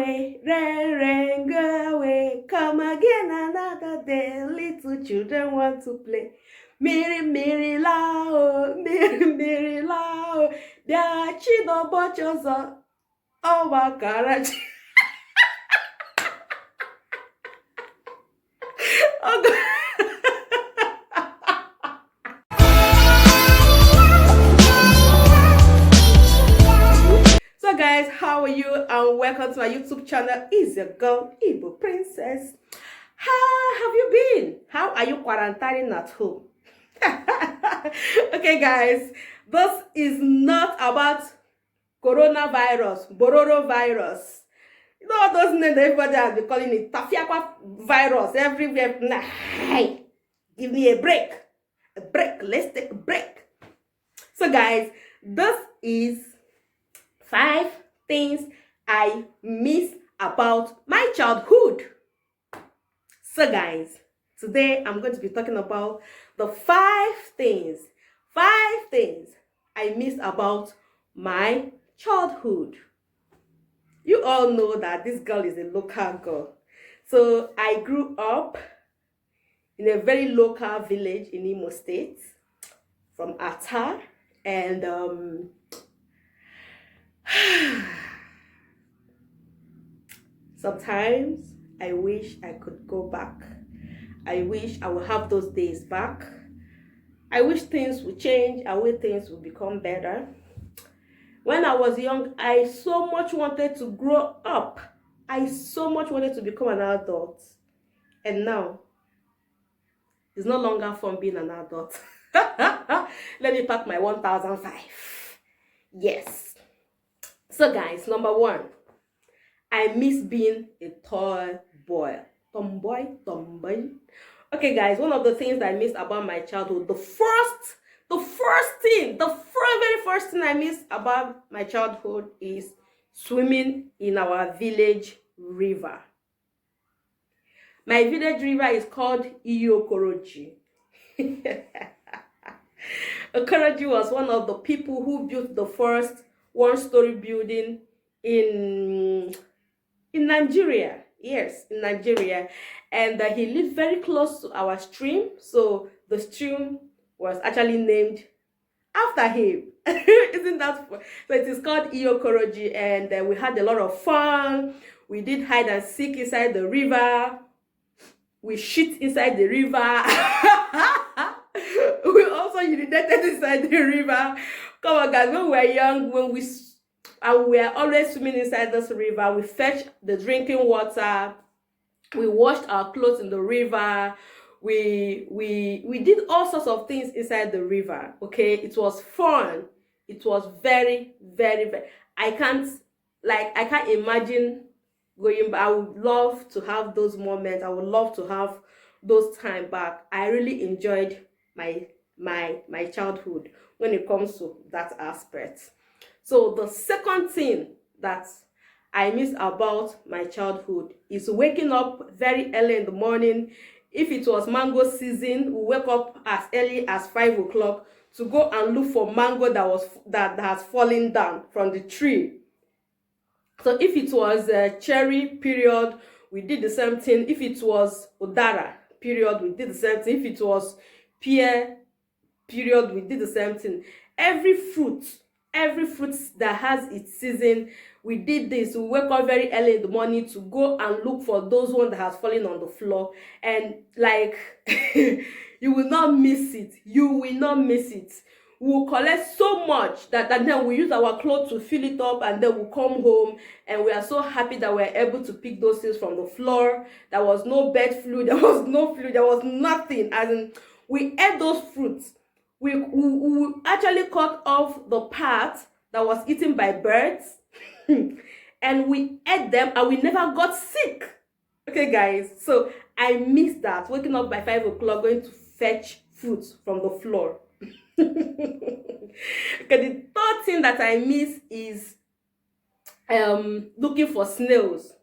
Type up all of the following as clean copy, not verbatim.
away, rain, go away. Come again another day. Little children want to play. Miri, miri, lao, miri, miri, lao. Bia chido bochozo. Oh, wakarachi. Oh, God. So guys, how are you? And welcome to my YouTube channel. It's your girl, Igbo Princess. How have you been? How are you quarantining at home? Okay guys, this is not about coronavirus, bororo virus. You know those names that everybody has been calling it, tafiakwa virus everywhere. Nah, give me a break. Let's take a break. So guys, this is 5 things I miss about my childhood. So guys, today I'm going to be talking about the 5 things I miss about my childhood. You all know that this girl is a local girl. So I grew up in a very local village in Imo State from Atta, and sometimes I wish I could go back. I wish I would have those days back. I wish things would change. I wish things would become better. When I was young, I so much wanted to grow up. I so much wanted to become an adult. And now, it's no longer fun being an adult. Let me pack my 1005. Yes. So guys, number 1, I miss being a toy boy. Tomboy. Okay guys, one of the things that I miss about my childhood, the very first thing I miss about my childhood is swimming in our village river. My village river is called Okoroji. Okoroji was one of the people who built the first one-story building in Nigeria. Yes, in Nigeria. And he lived very close to our stream. So the stream was actually named after him. Isn't that fun? So it is called Okoroji, and we had a lot of fun. We did hide and seek inside the river. We shit inside the river. We also urinated inside the river. Come on guys, when we were young, we were always swimming inside this river. We fetched the drinking water. We washed our clothes in the river. We did all sorts of things inside the river. Okay, it was fun. It was very, very, very. I can't imagine going back. I would love to have those moments. I would love to have those time back. I really enjoyed my childhood when it comes to that aspect. So the second thing that I miss about my childhood is waking up very early in the morning. If it was mango season, we wake up as early as 5 o'clock to go and look for mango that has fallen down from the tree. So if it was a cherry period, we did the same thing. If it was udara period, we did the same thing. If it was pear period, we did the same thing. Every fruit that has its season, we did this. We wake up very early in the morning to go and look for those ones that has fallen on the floor, and like you will not miss it. We will collect so much that then we use our clothes to fill it up, and then we'll come home and we are so happy that we're able to pick those things from the floor. There was no bird flu, there was no flu, there was nothing. As in, we ate those fruits. We actually cut off the part that was eaten by birds and we ate them, and we never got sick. Okay guys, so I miss that, waking up by 5 o'clock going to fetch fruits from the floor. Okay, the third thing that I miss is looking for snails.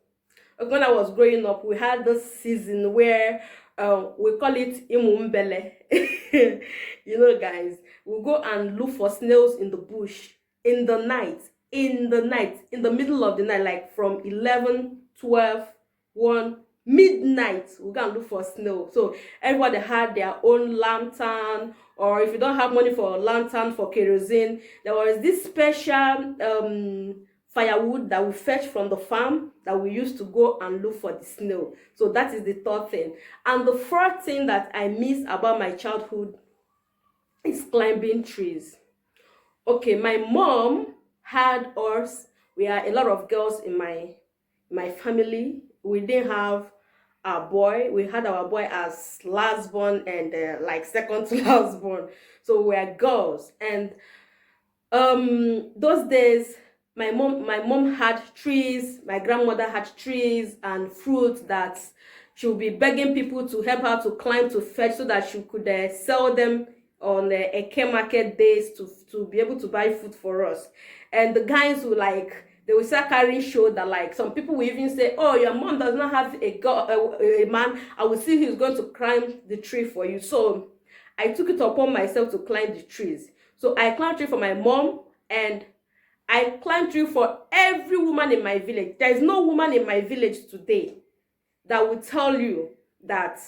When I was growing up, we had this season where we call it Imumbele. You know guys, we'll go and look for snails in the bush in the night. in the night, in the middle of the night, like from 11, 12, 1, midnight, we go and look for snow. So everybody had their own lantern, or if you don't have money for a lantern, for kerosene, there was this special firewood that we fetch from the farm that we used to go and look for the snow. So that is the third thing. And the fourth thing that I miss about my childhood is climbing trees. Okay, my mom had us. We are a lot of girls in my family. We didn't have our boy. We had our boy as last born and like second to last born. So we are girls. And those days, my mom had trees. My grandmother had trees and fruits that she would be begging people to help her to climb to fetch so that she could sell them on Eke market days to be able to buy food for us. And the guys would like, they will start carrying shoulder. Like some people will even say, oh, your mom does not have a man, I will see who's going to climb the tree for you. So I took it upon myself to climb the trees. So I climbed tree for my mom, and I climbed tree for every woman in my village. There is no woman in my village today that will tell you that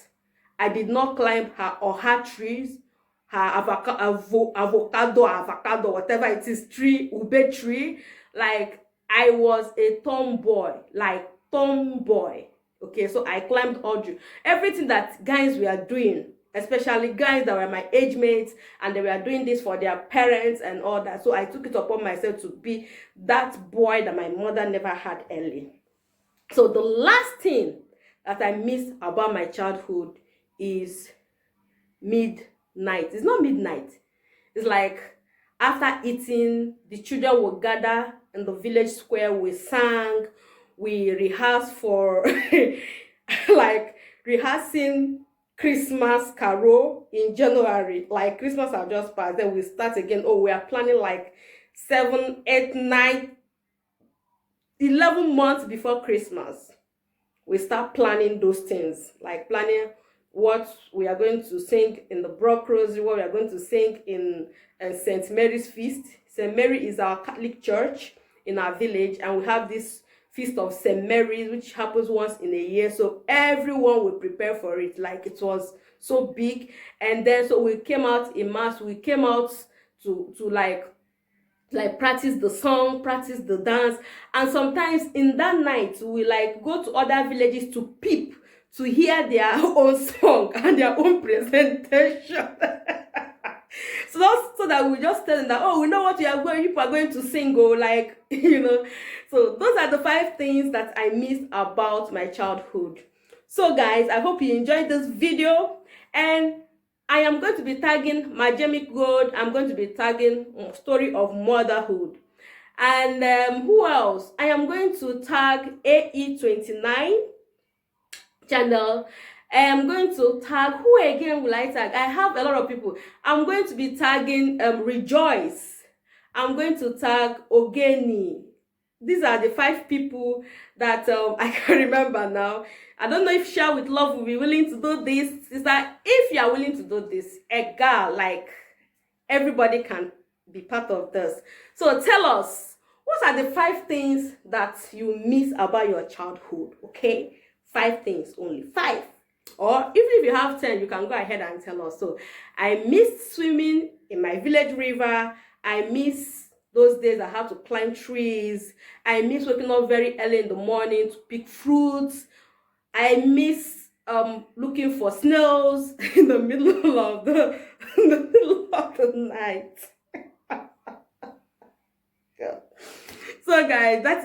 I did not climb her or her trees, her avocado, whatever it is, tree, ube tree. Like, I was a tomboy, like tomboy. Okay, so I climbed all tree. Everything that guys were doing, especially guys that were my age mates, and they were doing this for their parents and all that. So I took it upon myself to be that boy that my mother never had early. So the last thing that I miss about my childhood is midnight. It's not midnight. It's like after eating, the children will gather in the village square. We sang, we rehearsed for like rehearsing Christmas carol in January. Like Christmas have just passed, then we start again. Oh, we are planning like 7, 8, 9, 11 months before Christmas. We start planning those things, like planning what we are going to sing in the Brock Rosary, what we are going to sing in St. Mary's Feast. St. Mary is our Catholic church in our village, and we have this Feast of St. Mary's, which happens once in a year. So everyone will prepare for it. Like, it was so big. And then so we came out in Mass, we came out to like practice the song, practice the dance. And sometimes in that night we like go to other villages to peep, to hear their own song and their own presentation. So that we just tell them that, oh, we know what you are going to sing, oh, like, you know. So those are the 5 things that I miss about my childhood. So guys, I hope you enjoyed this video, and I am going to be tagging Majemic Gold. I'm going to be tagging Story of Motherhood. And who else? I am going to tag AE29 channel. I am going to tag, who again will I tag? I have a lot of people. I'm going to be tagging Rejoice. I'm going to tag Ogeni. These are the 5 people that I can remember now. I don't know if Share with Love will be willing to do this. Is that if you are willing to do this, a girl, like, everybody can be part of this. So tell us, what are the 5 things that you miss about your childhood? Okay, 5 things, only 5. Or even if you have 10, you can go ahead and tell us. So I miss swimming in my village river. I miss those days I had to climb trees. I miss waking up very early in the morning to pick fruits. I miss looking for snails in the middle of the night. So guys, that's